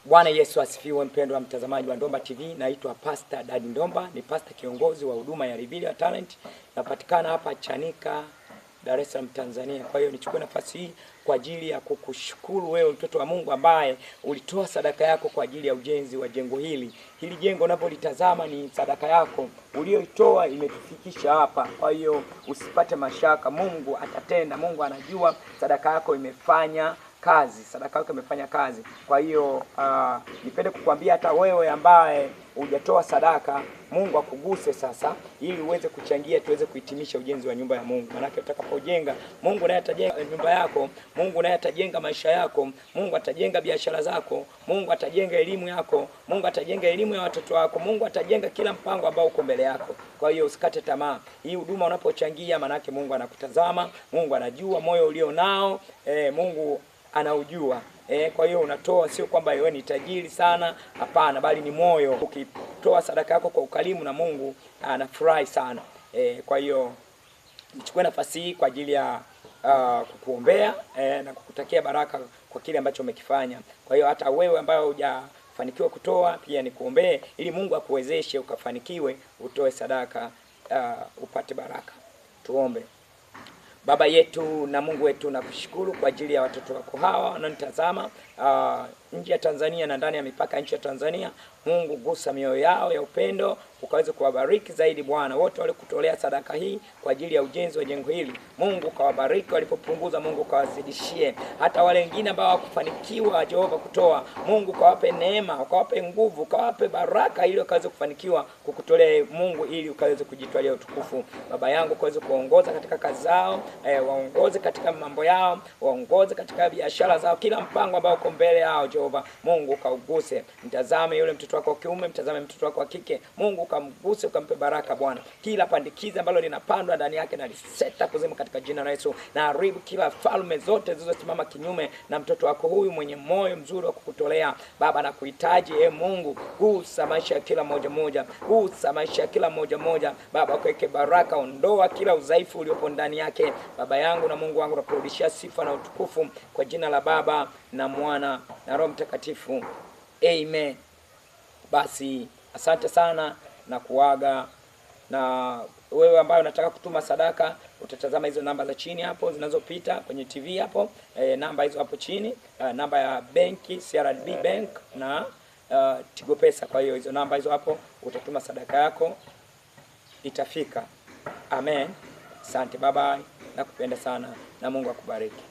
Bwana Yesu asifiwe. Mpendwa mtazamaji wa Ndomba TV, naitwa Pastor Dadi Ndomba, ni pastor kiongozi wa huduma ya Reveal Talent. Napatikana hapa Chanika, Dar es Salaam, Tanzania. Kwa hiyo nichukue nafasi hii kwa ajili ya kukushukuru wewe mtoto wa Mungu ambaye ulitoa sadaka yako kwa ajili ya ujenzi wa jengo hili. Hili jengo unapolitazama ni sadaka yako uliyoitoa imetufikisha hapa. Kwa hiyo usipate mashaka, Mungu atatenda. Mungu anajua sadaka yako imefanya kazi, sadaka yako imefanya kazi. Kwa hiyo nipende kukuambia hata wewe ambaye hujatoa sadaka, Mungu akuguse sasa ili uweze kuchangia tuweze kuhitimisha ujenzi wa nyumba ya Mungu. Maana utakapojenga, Mungu naye atajenga nyumba yako, Mungu naye atajenga maisha yako, Mungu atajenga biashara zako, Mungu atajenga elimu yako, Mungu atajenga elimu ya watoto wako, Mungu atajenga kila mpango ambao uko mbele yako. Kwa hiyo usikate tamaa. Hii huduma unapochangia, maana Mungu anakutazama, Mungu anajua moyo ulio nao, Mungu anaujua. Kwa hiyo unatoa, sio kwamba wewe ni tajiri sana, hapana, bali ni moyo. Ukitoa sadaka yako kwa ukarimu na Mungu anafurahi sana. Kwa hiyo nichukue nafasi hii kwa ajili ya kukuombea na kukutakia baraka kwa kile ambacho umekifanya. Kwa hiyo hata wewe ambaye hujafanikiwa kutoa, pia nikuombee ili Mungu akuwezeshe ukafanikiwe, utoe sadaka upate baraka. Tuombe. Baba yetu na Mungu wetu, nakushukuru kwa ajili ya watoto wako hawa wananitazama nje ya Tanzania na ndani ya mipaka nchi ya Tanzania. Mungu, gusa mioyo yao ya upendo, ukaweze kuwabariki zaidi Bwana. Wote wale kutolea sadaka hii kwa ajili ya ujenzi wa jengo hili, Mungu kawabariki. Walipopunguza, Mungu kawazidishie. Hata wale wengine ambao hawakufanikiwa Jehova kutoa, Mungu kawape neema, kawape nguvu, kawape baraka ili wakaweze kufanikiwa kukutolea Mungu, ili ukaweze kujitwalia utukufu. Baba yangu, kaweze kuongoza katika kazi zao, waongoze katika mambo yao, waongoze katika biashara zao, kila mpango ambao uko mbele yao Jehova, Mungu kauguse. Mtazame yule mtoto wako wa kiume, mtazame mtoto wako wa kike, Mungu kamguse, ukampe baraka Bwana. Kila pandikizi ambalo linapandwa ndani yake na liseta kuzimu katika jina la Yesu. Na haribu kila falme zote zilizosimama kinyume na mtoto wako huyu mwenye moyo mzuri wa kukutolea. Baba, na kuhitaji Mungu, gusa maisha ya kila moja moja, gusa maisha ya kila moja moja Baba, ukaweke baraka, ondoa kila udhaifu uliopo ndani yake. Baba yangu na Mungu wangu, nakurudishia sifa na utukufu kwa jina la Baba na Mwana na Roho Mtakatifu. Amen. Basi asante sana na kuaga. Na wewe ambaye unataka kutuma sadaka, utatazama hizo namba za chini hapo zinazopita kwenye TV hapo, namba hizo hapo chini, namba ya benki CRDB Bank na Tigo Pesa. Kwa hiyo hizo namba hizo hapo, utatuma sadaka yako itafika. Amen. Asante, bye bye. Nakupenda sana na Mungu akubariki.